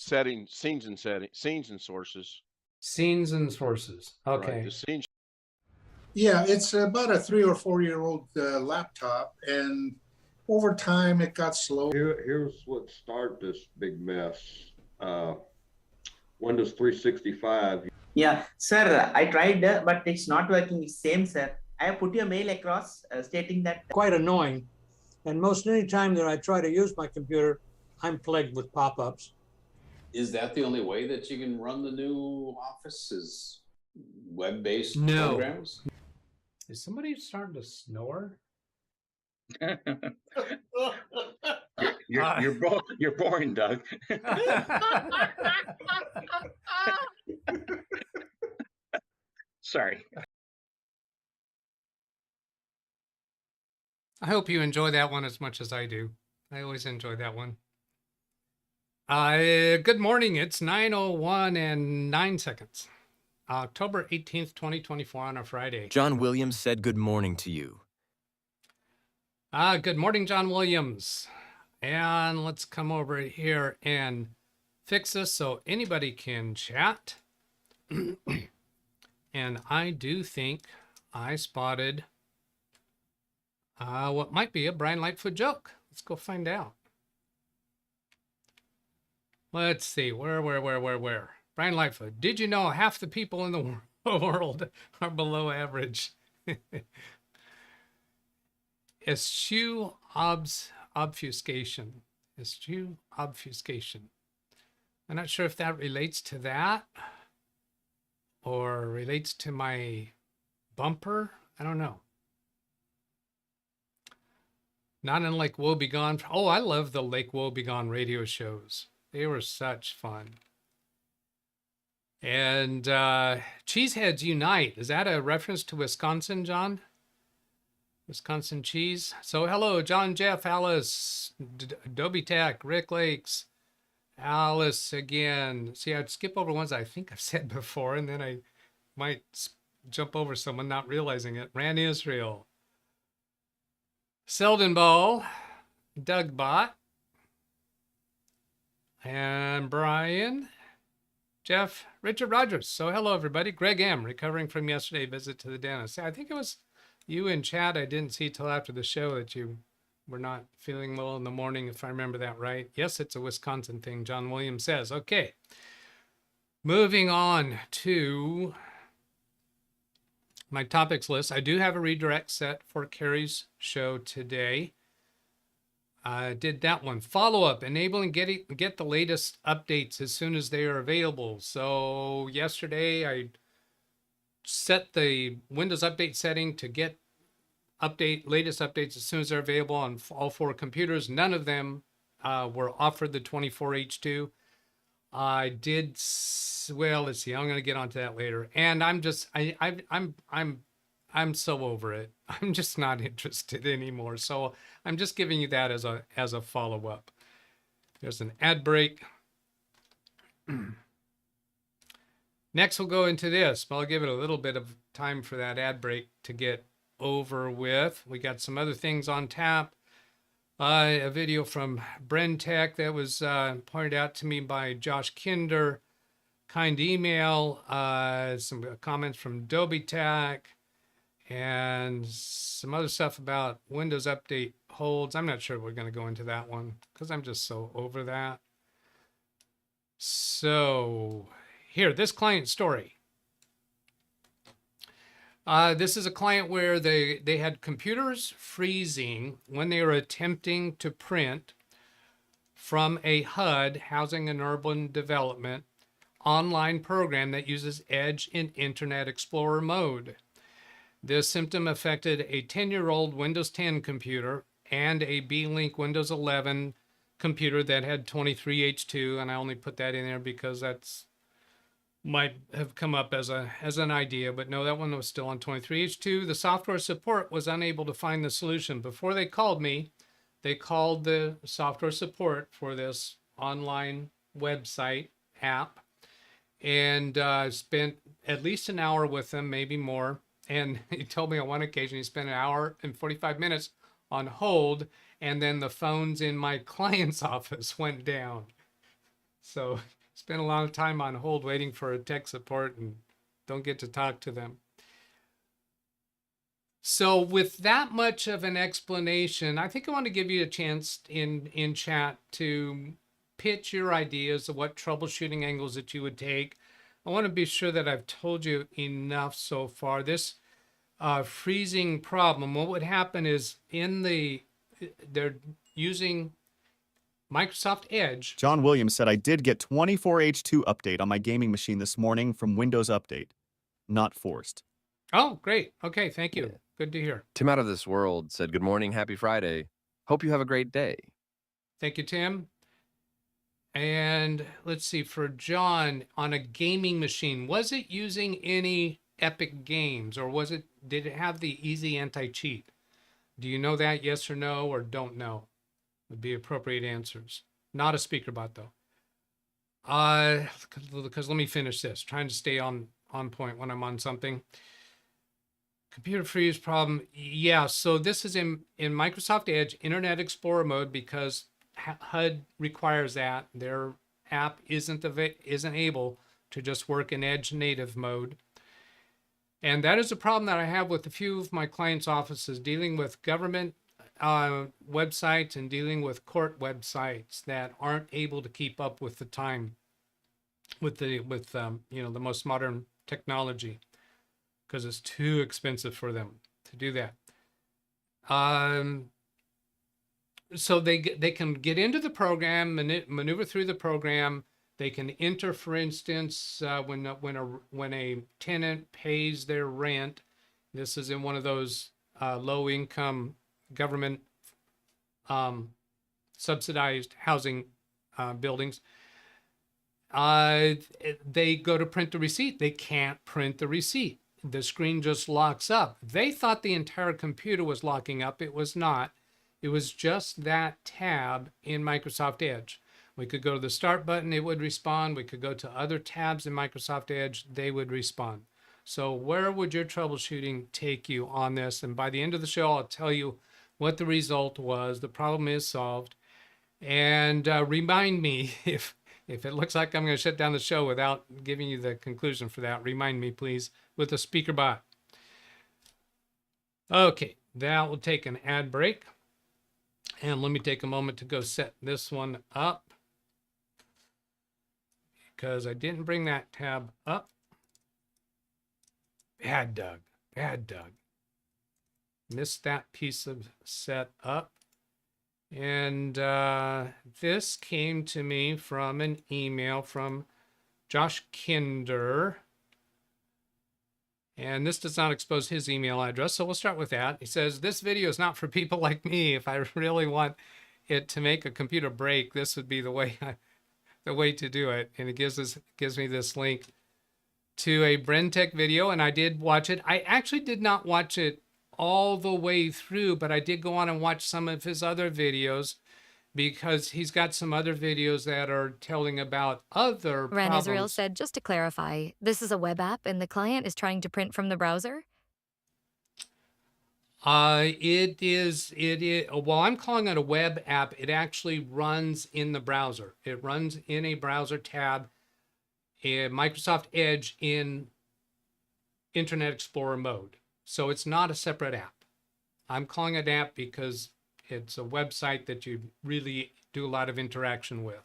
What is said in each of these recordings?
scenes and sources. Scenes and sources. Okay. Right, the scenes. Yeah, it's about a 3 or 4 year old laptop, and over time it got slow. Here's what started this big mess. Windows 365. Yeah, sir, I tried, but it's not working. Same, sir. I have put your mail across stating that. Quite annoying. And most any time that I try to use my computer, I'm plagued with pop-ups. Is that the only way that you can run the new Office? Is web-based No. programs? Is somebody starting to snore? You're boring, Doug. Sorry. I hope you enjoy that one as much as I do. I always enjoy that one. Good morning. It's 9:01 and 9 seconds. October 18th, 2024 on a Friday. John Williams said good morning to you. Good morning, John Williams. And let's come over here and fix this so anybody can chat. And I do think I spotted what might be a Brian Lightfoot joke. Let's go find out. Let's see, where? Brian Lightfoot, did you know half the people in the world are below average? Eschew obfuscation. Eschew obfuscation. I'm not sure if that relates to that or relates to my bumper. I don't know. Not in Lake Woebegone. Oh, I love the Lake Woebegone radio shows. They were such fun. And Cheeseheads Unite. Is that a reference to Wisconsin, John? Wisconsin cheese. So hello, John, Jeff, Alice, Adobe Tech, Rick Lakes, Alice again. See, I'd skip over ones I think I've said before, and then I might jump over someone not realizing it. Ran Israel. Selden Ball, Doug Bot, and Brian, Jeff, Richard Rogers. So hello, everybody. Greg M, recovering from yesterday's visit to the dentist. I think it was you in chat. I didn't see till after the show that you were not feeling well in the morning, if I remember that right. Yes, it's a Wisconsin thing, John Williams says. Okay. Moving on to my topics list. I do have a redirect set for Carrie's show today. I did that one. Follow-up, enabling get the latest updates as soon as they are available. So yesterday I set the Windows update setting to get latest updates as soon as they're available on all 4 computers. None of them were offered the 24H2. I did well. Let's see. I'm going to get onto that later. And I'm so over it. I'm just not interested anymore. So I'm just giving you that as a follow-up. There's an ad break. Next, we'll go into this, but I'll give it a little bit of time for that ad break to get over with. We got some other things on tap. A video from Brentech that was pointed out to me by Josh Kinder. Kind email. Some comments from Adobe Tech. And some other stuff about Windows Update holds. I'm not sure we're going to go into that one because I'm just so over that. So here, this client story. This is a client where they had computers freezing when they were attempting to print from a HUD, Housing and Urban Development, online program that uses Edge in Internet Explorer mode. This symptom affected a 10-year-old Windows 10 computer and a Beelink Windows 11 computer that had 23H2, and I only put that in there because that's might have come up as an idea, but no, that one was still on 23H2. The software support was unable to find the solution. Before they called me, they called the software support for this online website app and spent at least an hour with them, maybe more. And he told me on one occasion he spent an hour and 45 minutes on hold, and then the phones in my client's office went down. So spend a lot of time on hold waiting for a tech support and don't get to talk to them. So with that much of an explanation, I think I want to give you a chance in chat to pitch your ideas of what troubleshooting angles that you would take. I want to be sure that I've told you enough so far. This freezing problem, what would happen is they're using Microsoft Edge. John Williams said, I did get 24H2 update on my gaming machine this morning from Windows Update. Not forced. Oh, great. Okay, thank you. Good to hear. Tim Out of This World said, good morning, happy Friday. Hope you have a great day. Thank you, Tim. And let's see, for John, on a gaming machine, was it using any Epic games, or did it have the easy anti-cheat? Do you know that, yes or no, or don't know? Would be appropriate answers. Not a speaker bot though. Because let me finish this. Trying to stay on point when I'm on something. Computer freeze problem. Yeah, so this is in Microsoft Edge Internet Explorer mode because HUD requires that. Their app isn't able to just work in Edge native mode. And that is a problem that I have with a few of my clients' offices dealing with government websites and dealing with court websites that aren't able to keep up with the time with the most modern technology because it's too expensive for them to do that. So they can get into the program, maneuver through the program. They can enter, for instance, when a tenant pays their rent. This is in one of those low-income government subsidized housing buildings. They go to print the receipt. They can't print the receipt. The screen just locks up. They thought the entire computer was locking up. It was not. It was just that tab in Microsoft Edge. We could go to the start button, it would respond. We could go to other tabs in Microsoft Edge, they would respond. So where would your troubleshooting take you on this? And by the end of the show, I'll tell you what the result was. The problem is solved. And remind me if it looks like I'm going to shut down the show without giving you the conclusion for that, remind me, please, with the speaker bot. Okay, that will take an ad break. And let me take a moment to go set this one up because I didn't bring that tab up. Bad Doug. Missed that piece of setup. And this came to me from an email from Josh Kinder. And this does not expose his email address, so we'll start with that. He says, this video is not for people like me. If I really want it to make a computer break, this would be the way to do it. And it gives me this link to a Brentech video, and I did watch it. I actually did not watch it all the way through, but I did go on and watch some of his other videos because he's got some other videos that are telling about other Ren problems. Israel said, just to clarify, this is a web app and the client is trying to print from the browser? It is, well, I'm calling it a web app. It actually runs in the browser. It runs in a browser tab in Microsoft Edge in Internet Explorer mode. So it's not a separate app. I'm calling it an app because it's a website that you really do a lot of interaction with.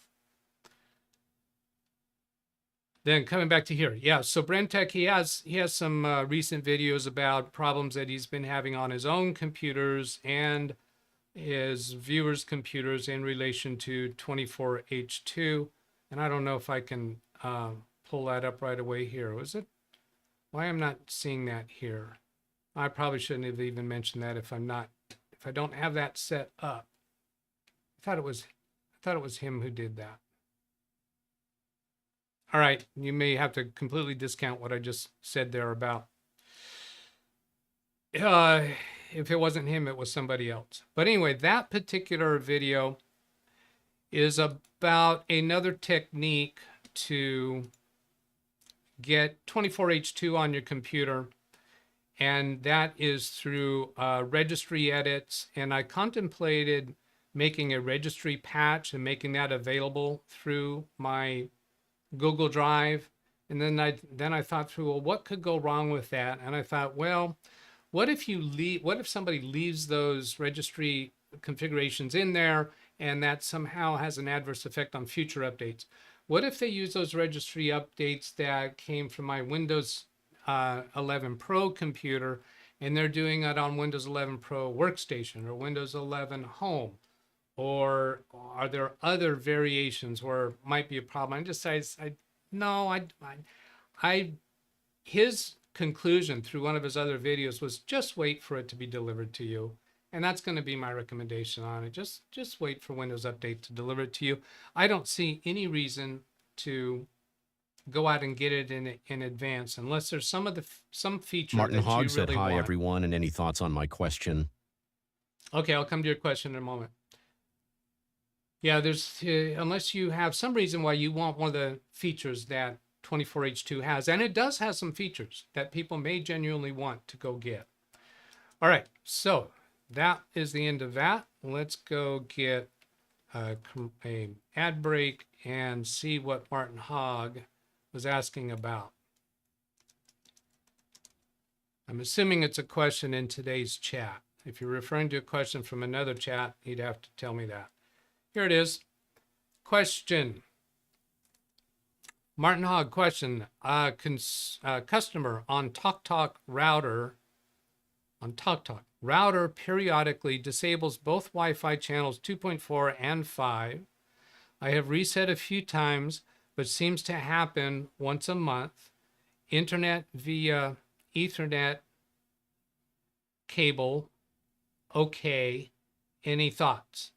Then coming back to here, yeah, so Brentech, he has some recent videos about problems that he's been having on his own computers and his viewers' computers in relation to 24H2. And I don't know if I can pull that up right away here. Was it? Why I'm not seeing that here? I probably shouldn't have even mentioned that if I don't have that set up. I thought it was him who did that. All right, you may have to completely discount what I just said there about. If it wasn't him, it was somebody else. But anyway, that particular video is about another technique to get 24H2 on your computer. And that is through registry edits. And I contemplated making a registry patch and making that available through my Google Drive. And then I thought through, well, what could go wrong with that? And I thought, well, what if somebody leaves those registry configurations in there and that somehow has an adverse effect on future updates? What if they use those registry updates that came from my Windows 11 Pro computer and they're doing it on Windows 11 Pro Workstation or Windows 11 Home? Or are there other variations where it might be a problem? His conclusion through one of his other videos was just wait for it to be delivered to you. And that's going to be my recommendation on it. Just wait for Windows Update to deliver it to you. I don't see any reason to go out and get it in advance unless there's some feature Martin that Hogg you said, really hi, want. everyone, and any thoughts on my question? Okay, I'll come to your question in a moment. Yeah, there's unless you have some reason why you want one of the features that 24H2 has, and it does have some features that people may genuinely want to go get. All right, so that is the end of that. Let's go get a ad break and see what Martin Hogg was asking about. I'm assuming it's a question in today's chat. If you're referring to a question from another chat, you'd have to tell me that. Here it is. Question. Martin Hogg question. Customer on TalkTalk router, router periodically disables both Wi-Fi channels 2.4 and 5. I have reset a few times, but seems to happen once a month. Internet via Ethernet cable. Okay. Any thoughts?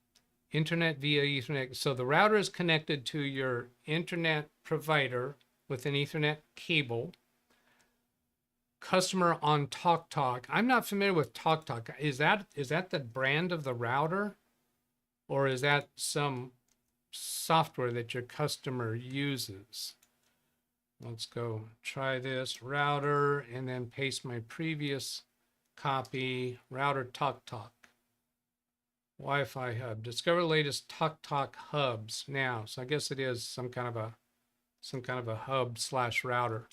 Internet via Ethernet. So the router is connected to your internet provider with an Ethernet cable. Customer on TalkTalk. I'm not familiar with TalkTalk. Is that the brand of the router? Or is that some software that your customer uses? Let's go try this router and then paste my previous copy. Router TalkTalk. Wi-Fi hub. Discover the latest TalkTalk hubs now. So I guess it is some kind of a hub / router.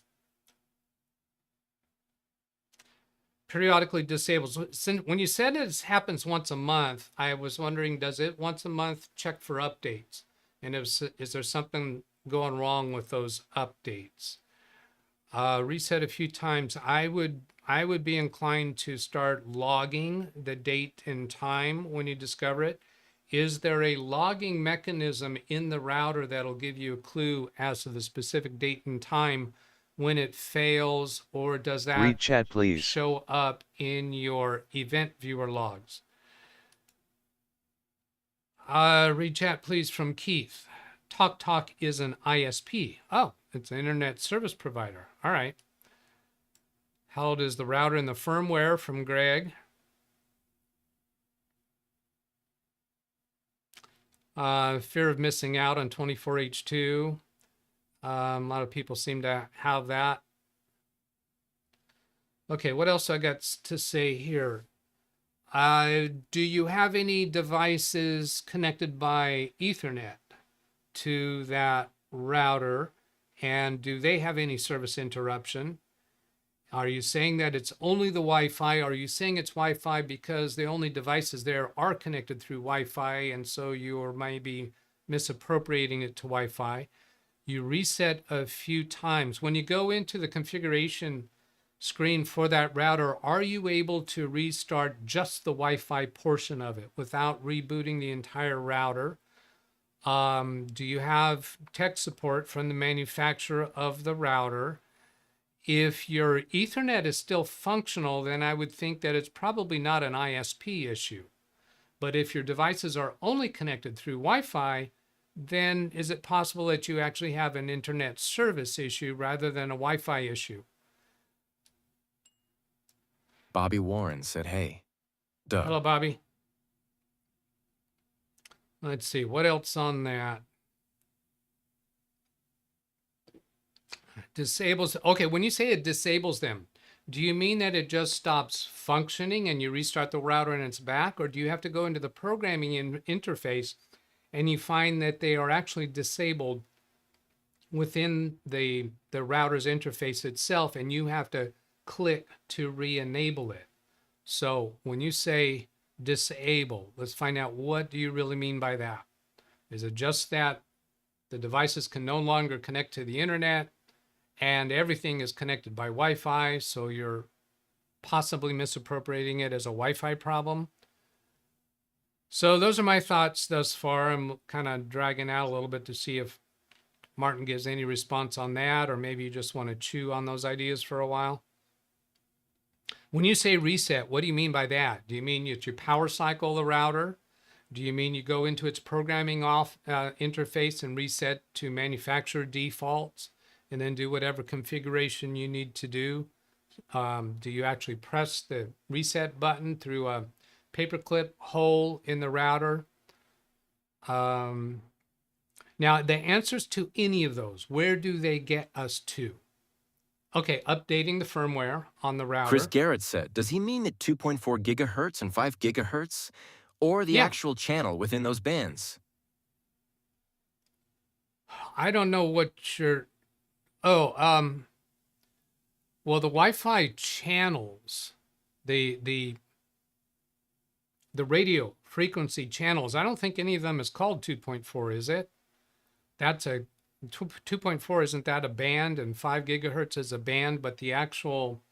Periodically disables. When you said it happens once a month, I was wondering, does it once a month check for updates? And is there something going wrong with those updates? Reset a few times. I would be inclined to start logging the date and time when you discover it. Is there a logging mechanism in the router that'll give you a clue as to the specific date and time when it fails, or does that Read chat, please. show up in your event viewer logs? Read chat, please, from Keith. TalkTalk is an ISP. Oh, it's an internet service provider. All right. How old is the router and the firmware, from Greg? Fear of missing out on 24H2. A lot of people seem to have that. Okay, what else I got to say here? Do you have any devices connected by Ethernet to that router? And do they have any service interruption? Are you saying that it's only the Wi-Fi? Are you saying it's Wi-Fi because the only devices there are connected through Wi-Fi, and so you're maybe misappropriating it to Wi-Fi? You reset a few times. When you go into the configuration screen for that router, are you able to restart just the Wi-Fi portion of it without rebooting the entire router? Do you have tech support from the manufacturer of the router? If your Ethernet is still functional, then I would think that it's probably not an ISP issue. But if your devices are only connected through Wi-Fi, then is it possible that you actually have an internet service issue rather than a Wi-Fi issue? Bobby Warren said, hey, Doug. Hello, Bobby. Let's see, what else on that? Disables, okay, when you say it disables them, Do you mean that it just stops functioning and you restart the router and it's back? Or do you have to go into the programming interface and you find that they are actually disabled within the router's interface itself, and you have to click to re-enable it? So when you say disable, let's find out, what do you really mean by that? Is it just that the devices can no longer connect to the internet and everything is connected by Wi-Fi, so you're possibly misappropriating it as a Wi-Fi problem? So those are my thoughts thus far. I'm kind of dragging out a little bit to see if Martin gives any response on that, or maybe you just want to chew on those ideas for a while. When you say reset, what do you mean by that? Do you mean it's your power cycle, the router? Do you mean you go into its programming interface and reset to manufacturer defaults and then do whatever configuration you need to do? Do you actually press the reset button through a paperclip hole in the router? Now, the answers to any of those, where do they get us to? Okay, updating the firmware on the router. Chris Garrett said, does he mean that 2.4 gigahertz and 5 gigahertz? Or the actual channel within those bands? I don't know what you're... Oh, well, the Wi-Fi channels, the radio frequency channels, I don't think any of them is called 2.4, is it? That's a 2.4, isn't that a band? And 5 gigahertz is a band, but the actual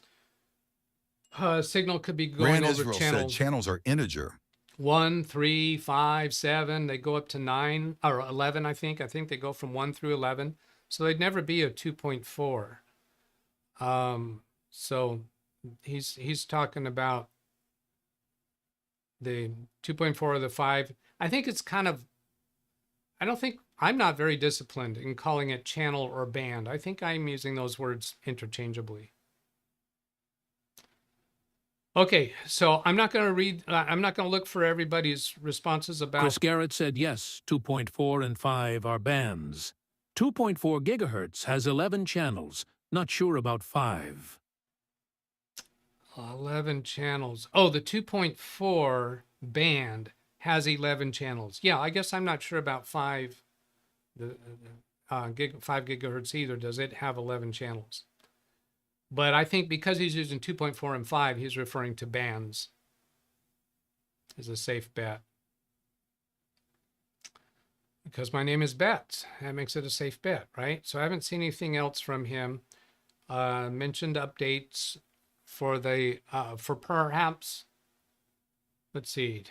signal could be going Rand over Israel channels. said channels are integer. 1, 3, 5, 7, they go up to 9 or 11, I think. I think they go from 1 through 11. So they'd never be a 2.4. So he's talking about the 2.4 or the 5. I think it's kind of, I'm not very disciplined in calling it channel or band. I think I'm using those words interchangeably. Okay, so I'm not going to read, I'm not going to look for everybody's responses about... Chris Garrett said yes, 2.4 and 5 are bands. 2.4 gigahertz has 11 channels. Not sure about 5. 11 channels. Oh, the 2.4 band has 11 channels. Yeah, I guess I'm not sure about 5 gigahertz either. Does it have 11 channels? But I think because he's using 2.4 and 5, he's referring to bands. Is a safe bet. Because my name is Betts. That makes it a safe bet, right? So I haven't seen anything else from him. Mentioned updates for the, for perhaps, let's see.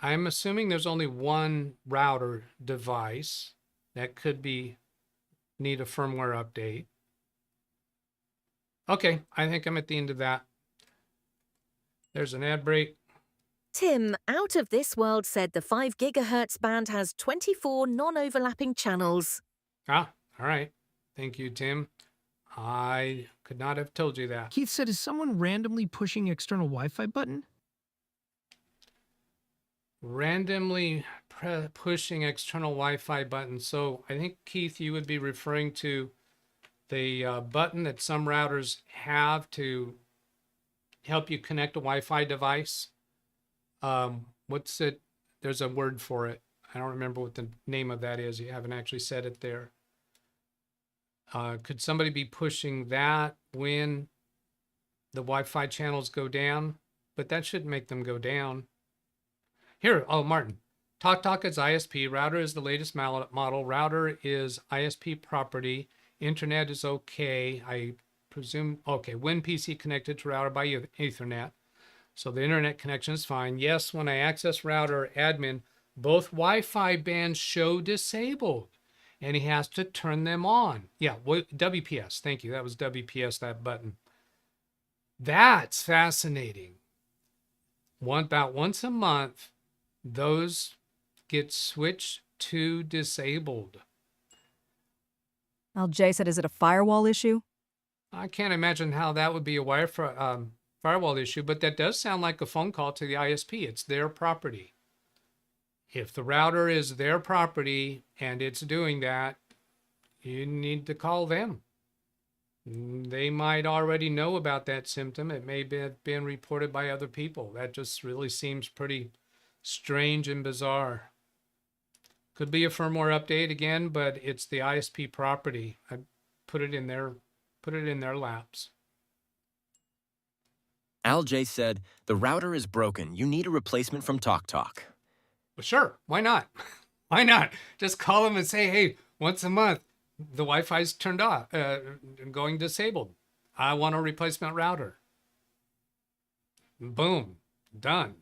I'm assuming there's only one router device that could need a firmware update. Okay, I think I'm at the end of that. There's an ad break. Tim, Out of This World said the 5 gigahertz band has 24 non-overlapping channels. Ah, all right. Thank you, Tim. I could not have told you that. Keith said, is someone randomly pushing external Wi-Fi button? Randomly pushing external Wi-Fi button. So I think, Keith, you would be referring to the button that some routers have to help you connect a Wi-Fi device. What's it? There's a word for it. I don't remember what the name of that is. You haven't actually said it there. Could somebody be pushing that when the Wi-Fi channels go down? But that shouldn't make them go down. Here, oh, Martin. TalkTalk is ISP. Router is the latest model. Router is ISP property. Internet is okay. I presume, okay, WinPC connected to router by Ethernet. So the internet connection is fine. Yes, when I access router admin, both Wi-Fi bands show disabled and he has to turn them on. Yeah, WPS, thank you. That was WPS, that button. That's fascinating. About once a month, those get switched to disabled. Jay said, is it a firewall issue? I can't imagine how that would be a firewall issue, but that does sound like a phone call to the ISP. It's their property. If the router is their property and it's doing that, you need to call them. They might already know about that symptom. It may have been reported by other people. That just really seems pretty strange and bizarre. Could be a firmware update again, but it's the ISP property. I put it in their laps. Al J said, the router is broken. You need a replacement from TalkTalk. Well, sure. Why not? Why not? Just call them and say, hey, once a month, the Wi-Fi's turned off, going disabled. I want a replacement router. Boom. Done.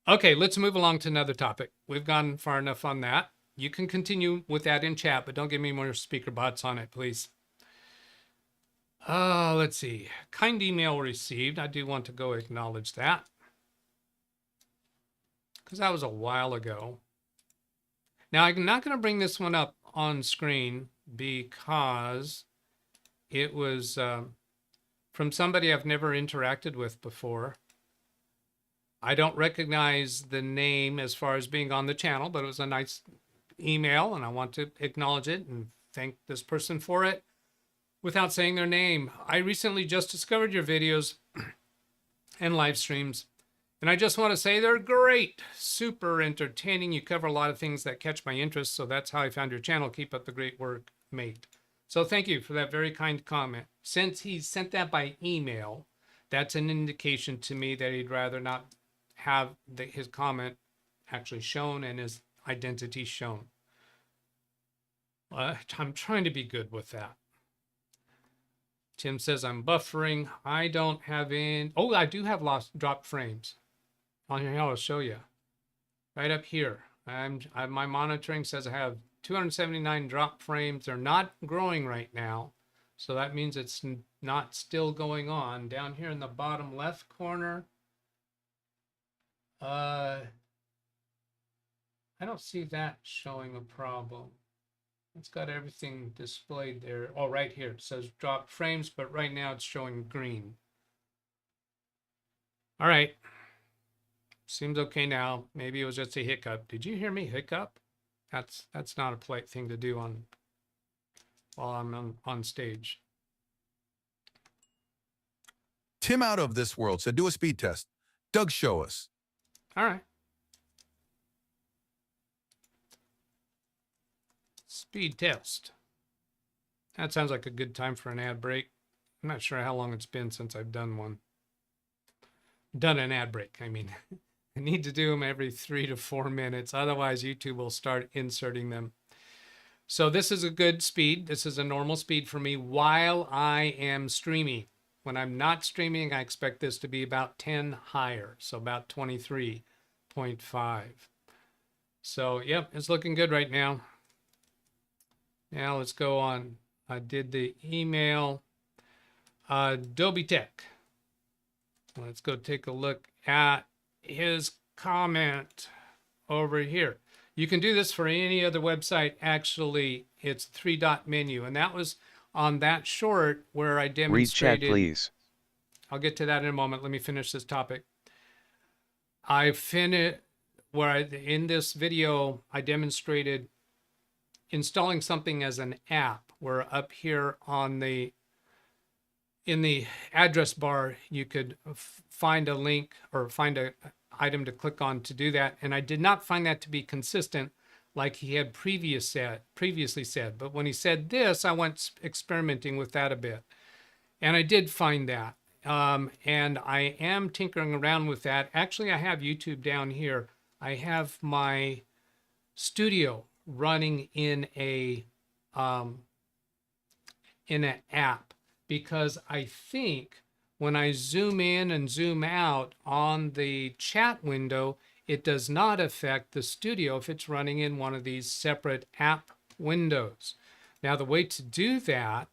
Okay, let's move along to another topic. We've gone far enough on that. You can continue with that in chat, but don't give me more speaker bots on it, please. Let's see. Kind email received. I do want to go acknowledge that, because that was a while ago. Now, I'm not going to bring this one up on screen because it was from somebody I've never interacted with before. I don't recognize the name as far as being on the channel, but it was a nice email, and I want to acknowledge it and thank this person for it without saying their name. I recently just discovered your videos and live streams, and I just want to say they're great, super entertaining. You cover a lot of things that catch my interest, so that's how I found your channel. Keep up the great work, mate. So thank you for that very kind comment. Since he sent that by email, that's an indication to me that he'd rather not have his comment actually shown and his identity shown. I'm trying to be good with that. Tim says I'm buffering. I don't have any. Oh, I do have dropped frames. On here, I'll show you. Right up here. My monitoring says I have 279 drop frames. They're not growing right now, so that means it's not still going on. Down here in the bottom left corner, I don't see that showing a problem. It's got everything displayed there. Oh, right here it says drop frames, but right now it's showing green. All right. Seems okay now. Maybe it was just a hiccup. Did you hear me hiccup? That's not a polite thing to do while I'm on stage. Tim out of this world said, do a speed test. Doug, show us. All right. Speed test. That sounds like a good time for an ad break. I'm not sure how long it's been since I've done one. Done an ad break, I mean. I need to do them every 3 to 4 minutes. Otherwise, YouTube will start inserting them. So this is a good speed. This is a normal speed for me while I am streaming. When I'm not streaming, I expect this to be about 10 higher. So about 23.5. So, yep, it's looking good right now. Now let's go on. I did the email. Adobe Tech. Let's go take a look at his comment over here. You can do this for any other website. Actually, it's 3-dot menu, and that was on that short where I demonstrated. Read chat, please. I'll get to that in a moment. Let me finish this topic. I finished where in this video I demonstrated installing something as an app, where up here on in the address bar, you could find a link or find an item to click on to do that. And I did not find that to be consistent like he had previously said. But when he said this, I went experimenting with that a bit. And I did find that. And I am tinkering around with that. Actually, I have YouTube down here. I have my studio running in an app, because I think when I zoom in and zoom out on the chat window, it does not affect the studio if it's running in one of these separate app windows. Now, the way to do that,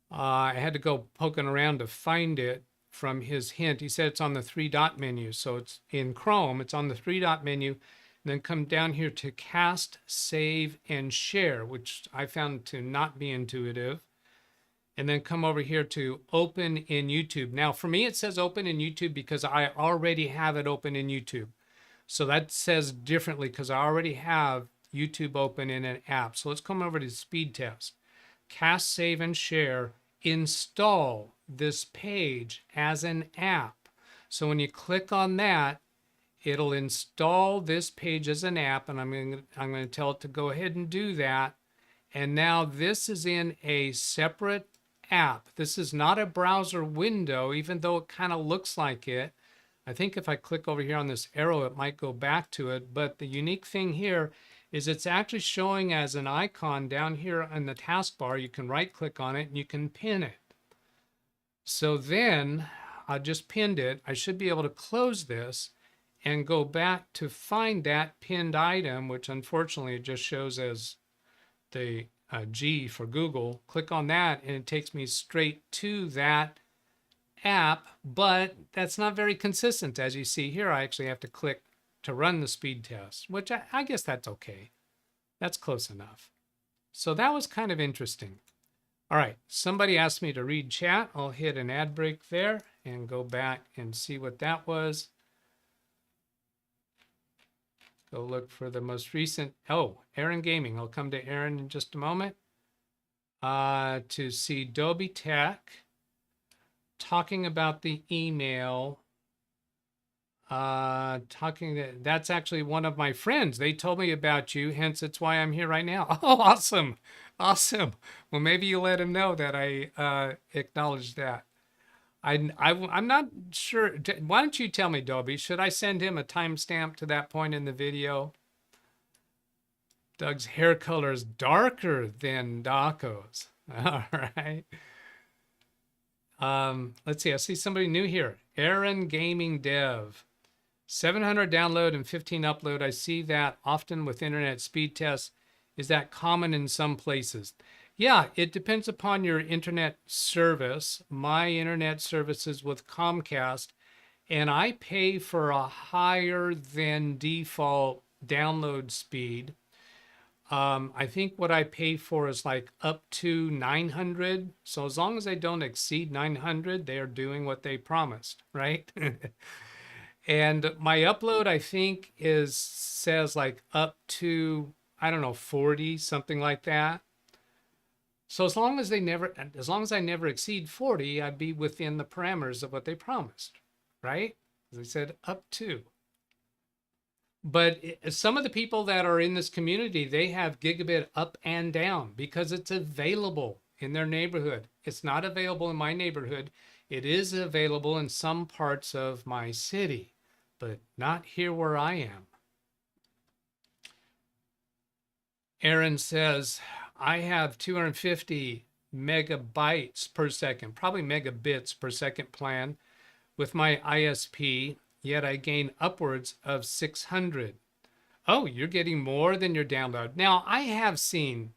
I had to go poking around to find it from his hint. He said it's on the 3-dot menu. So it's in Chrome, it's on the 3-dot menu. And then come down here to cast, save, and share, which I found to not be intuitive. And then come over here to open in YouTube. Now, for me, it says open in YouTube because I already have it open in YouTube. So that says differently because I already have YouTube open in an app. So let's come over to speed test. cast, save, and share, install this page as an app. So when you click on that, it'll install this page as an app, and I'm going to tell it to go ahead and do that. And now this is in a separate app. This is not a browser window, even though it kind of looks like it. I think if I click over here on this arrow, it might go back to it. But the unique thing here is it's actually showing as an icon down here in the taskbar. You can right click on it and you can pin it. So then I just pinned it. I should be able to close this and go back to find that pinned item, which unfortunately it just shows as the G for Google. Click on that and it takes me straight to that app, but that's not very consistent. As you see here, I actually have to click to run the speed test, which I guess that's okay. That's close enough. So that was kind of interesting. All right, somebody asked me to read chat. I'll hit an ad break there and go back and see what that was. Go look for the most recent. Oh, Aaron Gaming. I'll come to Aaron in just a moment. To see Dobie Tech talking about the email. That's actually one of my friends. They told me about you, hence it's why I'm here right now. Oh, awesome. Awesome. Well, maybe you let him know that I acknowledged that. I'm not sure. Why don't you tell me, Dobie? Should I send him a timestamp to that point in the video? Doug's hair color is darker than Daco's. All right. Let's see. I see somebody new here. Aaron Gaming Dev. 700 download and 15 upload. I see that often with internet speed tests. Is that common in some places? Yeah, it depends upon your internet service. My internet service is with Comcast, and I pay for a higher than default download speed. I think what I pay for is like up to 900. So as long as they don't exceed 900, they are doing what they promised, right? And my upload, I think, says like up to, I don't know, 40, something like that. So as long as I never exceed 40, I'd be within the parameters of what they promised, right? As I said, up to. But some of the people that are in this community, they have gigabit up and down because it's available in their neighborhood. It's not available in my neighborhood. It is available in some parts of my city, but not here where I am. Aaron says, I have 250 megabytes per second, probably megabits per second plan with my ISP, yet I gain upwards of 600. Oh, you're getting more than your download. Now, I have seen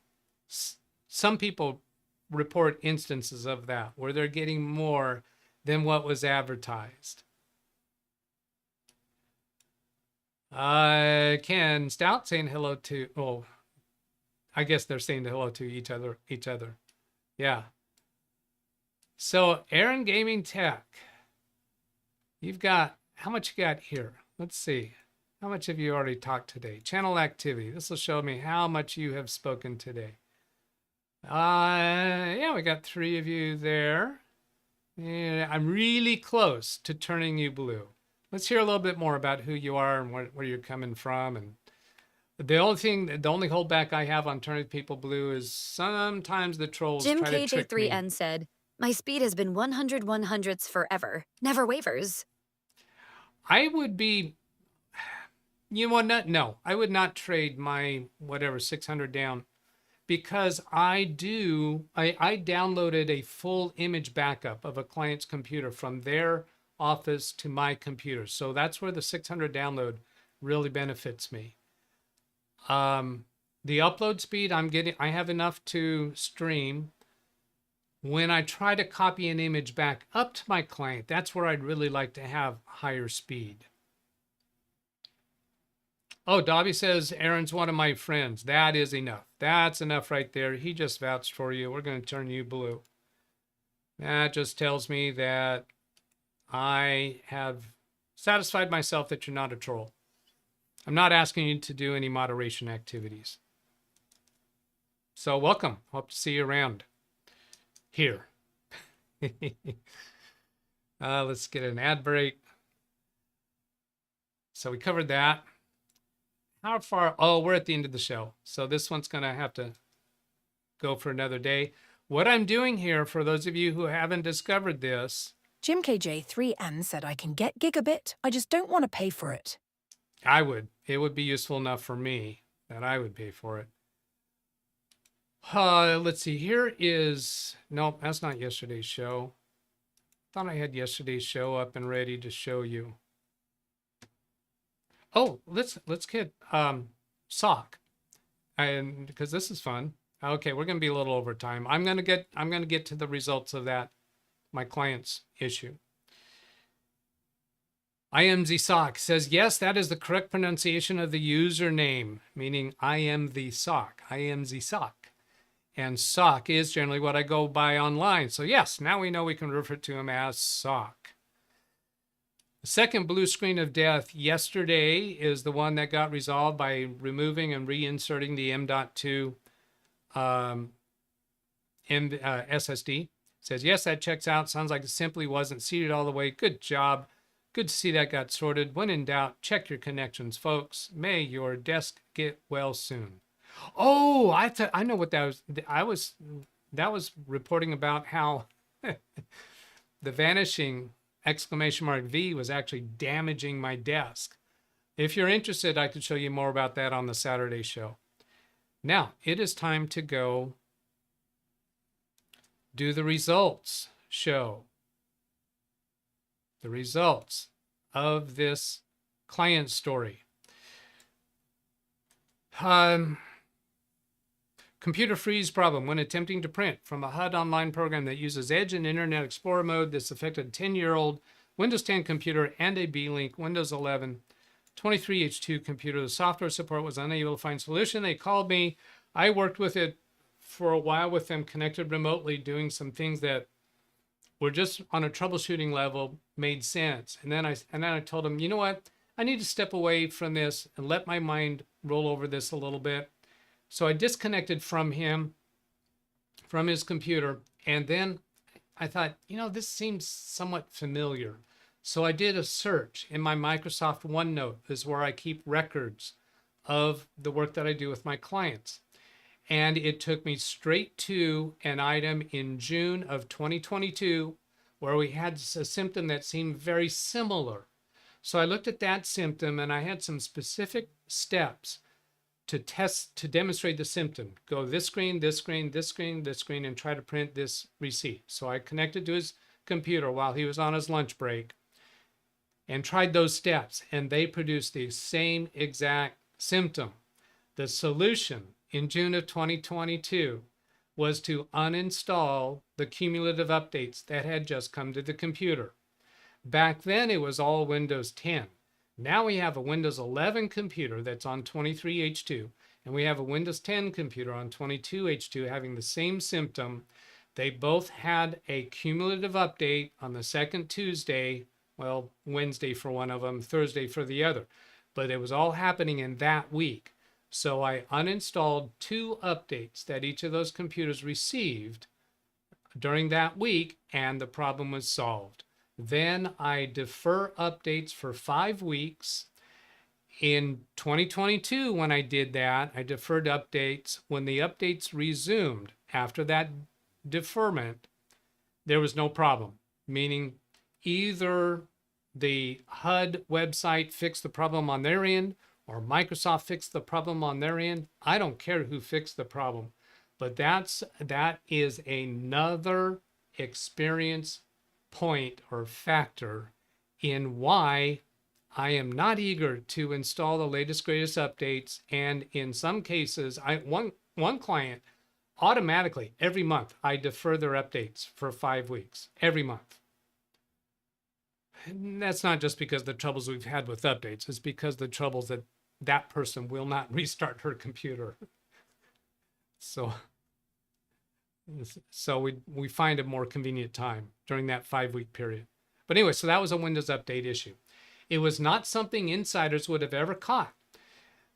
some people report instances of that where they're getting more than what was advertised. Ken Stout saying hello to, oh, I guess they're saying hello to each other. Yeah. So Aaron Gaming Tech, you've got, how much you got here? Let's see. How much have you already talked today? Channel activity. This will show me how much you have spoken today. Yeah, we got 3 of you there. And I'm really close to turning you blue. Let's hear a little bit more about who you are and where you're coming from. And the only holdback I have on turning people blue is sometimes the trolls try to trick me. JimKJ3N said, my speed has been 100 100ths forever. Never wavers. I would be, you know what, no, I would not trade my whatever 600 down because I downloaded a full image backup of a client's computer from their office to my computer. So that's where the 600 download really benefits me. The upload speed I have enough to stream. When I try to copy an image back up to my client, that's where I'd really like to have higher speed. Oh, Dobby says, Aaron's one of my friends. That is enough. That's enough right there. He just vouched for you. We're going to turn you blue. That just tells me that I have satisfied myself that you're not a troll. I'm not asking you to do any moderation activities. So welcome. Hope to see you around here. Let's get an ad break. So we covered that. How far? Oh, we're at the end of the show. So this one's going to have to go for another day. What I'm doing here, for those of you who haven't discovered this, JimKJ3N said I can get gigabit, I just don't want to pay for it. I would. It would be useful enough for me that I would pay for it. Let's see. Here is, nope, that's not yesterday's show. Thought I had yesterday's show up and ready to show you. Oh, let's get SOC, and because this is fun. Okay, we're gonna be a little over time. I'm gonna get to the results of that, my client's issue. IMZSOC says, yes, that is the correct pronunciation of the username, meaning I am the SOC, IMZSOC. And SOC is generally what I go by online. So yes, now we know we can refer to him as SOC. The second blue screen of death yesterday is the one that got resolved by removing and reinserting the M.2 SSD. It says, yes, that checks out. Sounds like it simply wasn't seated all the way. Good job. Good to see that got sorted. When in doubt, check your connections, folks. May your desk get well soon. Oh, I know what that was. That was reporting about how the vanishing !V was actually damaging my desk. If you're interested, I could show you more about that on the Saturday show. Now, it is time to go do the results show. The results of this client story. Computer freeze problem when attempting to print from a HUD online program that uses Edge and Internet Explorer mode. This affected a 10-year-old Windows 10 computer and a Beelink Windows 11 23H2 computer. The software support was unable to find solution. They called me. I worked with it for a while with them, connected remotely, doing some things that were just on a troubleshooting level, made sense. And then I told them, you know what? I need to step away from this and let my mind roll over this a little bit. So I disconnected from him, from his computer, and then I thought, you know, this seems somewhat familiar. So I did a search in my Microsoft OneNote. This is where I keep records of the work that I do with my clients. And it took me straight to an item in June of 2022 where we had a symptom that seemed very similar. So I looked at that symptom and I had some specific steps to demonstrate the symptom. Go this screen, this screen, this screen, this screen, and try to print this receipt. So I connected to his computer while he was on his lunch break and tried those steps, and they produced the same exact symptom. The solution in June of 2022 was to uninstall the cumulative updates that had just come to the computer. Back then, it was all Windows 10. Now we have a Windows 11 computer that's on 23H2, and we have a Windows 10 computer on 22H2 having the same symptom. They both had a cumulative update on the second Tuesday, well, Wednesday for one of them, Thursday for the other, but it was all happening in that week. So I uninstalled 2 updates that each of those computers received during that week, and the problem was solved. Then I defer updates for 5 weeks. In 2022, when I did that, I deferred updates. When the updates resumed after that deferment, there was no problem, meaning either the HUD website fixed the problem on their end or Microsoft fixed the problem on their end. I don't care who fixed the problem, but that is another experience point or factor in why I am not eager to install the latest greatest updates. And in some cases, one client automatically every month I defer their updates for 5 weeks every month. And that's not just because of the troubles we've had with updates. It's because the troubles that person will not restart her computer. So we find a more convenient time during that 5-week period. But anyway, so that was a Windows Update issue. It was not something insiders would have ever caught.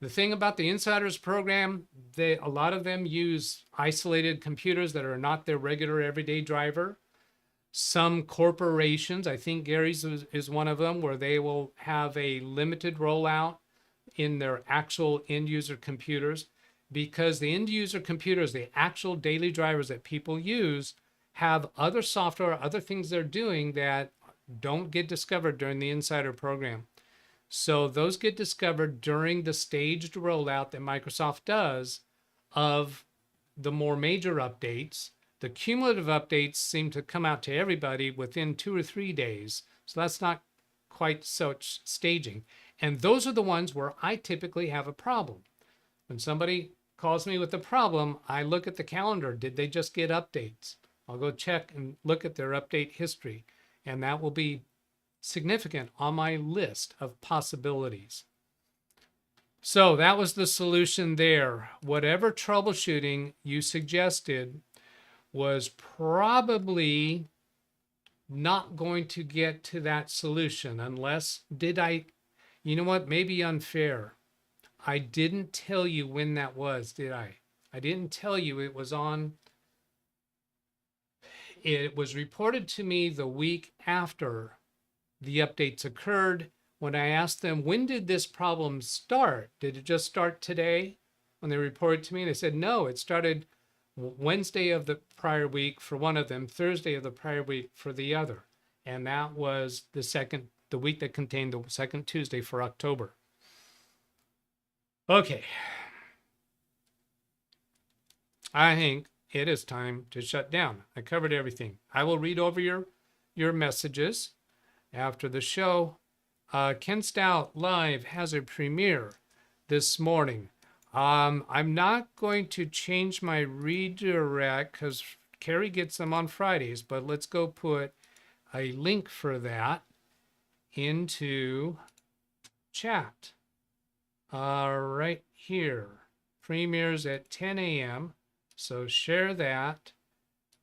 The thing about the Insiders program, a lot of them use isolated computers that are not their regular everyday driver. Some corporations, I think Gary's is one of them, where they will have a limited rollout in their actual end user computers, because the end user computers, the actual daily drivers that people use, have other software, other things they're doing that don't get discovered during the Insider program. So those get discovered during the staged rollout that Microsoft does of the more major updates. The cumulative updates seem to come out to everybody within 2 or 3 days. So that's not quite such staging. And those are the ones where I typically have a problem. When somebody calls me with a problem, I look at the calendar. Did they just get updates? I'll go check and look at their update history. And that will be significant on my list of possibilities. So that was the solution there. Whatever troubleshooting you suggested was probably not going to get to that solution unless, you know what, maybe unfair. I didn't tell you when that was, did I? I didn't tell you it was on. It was reported to me the week after the updates occurred. When I asked them, when did this problem start? Did it just start today? When they reported to me, they said, no, it started Wednesday of the prior week for one of them, Thursday of the prior week for the other. And that was the week that contained the second Tuesday for October. Okay. I think it is time to shut down. I covered everything. I will read over your messages after the show. Ken Stout Live has a premiere this morning. I'm not going to change my redirect because Carrie gets them on Fridays, but let's go put a link for that into chat. Right here. Premieres at 10 a.m. So share that,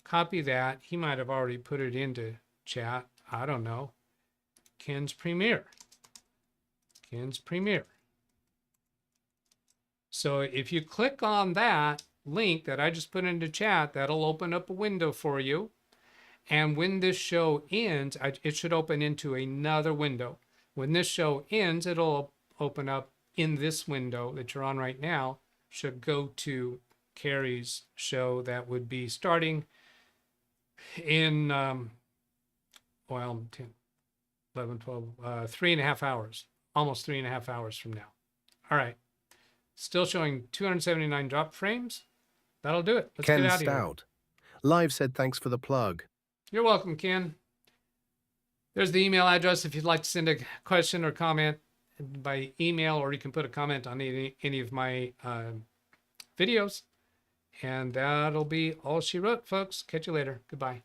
copy that. He might have already put it into chat. I don't know. Ken's premiere. Ken's premiere. So if you click on that link that I just put into chat, that'll open up a window for you. And when this show ends, it should open into another window. When this show ends, it'll open up in this window that you're on right now, should go to Carrie's show that would be starting in, 10, 11, 12, 3.5 hours, almost 3.5 hours from now. All right. Still showing 279 drop frames. That'll do it. Let's Ken get out of here. Stout. Live said thanks for the plug. You're welcome, Ken. There's the email address if you'd like to send a question or comment by email, or you can put a comment on any of my videos. And that'll be all she wrote, folks. Catch you later. Goodbye.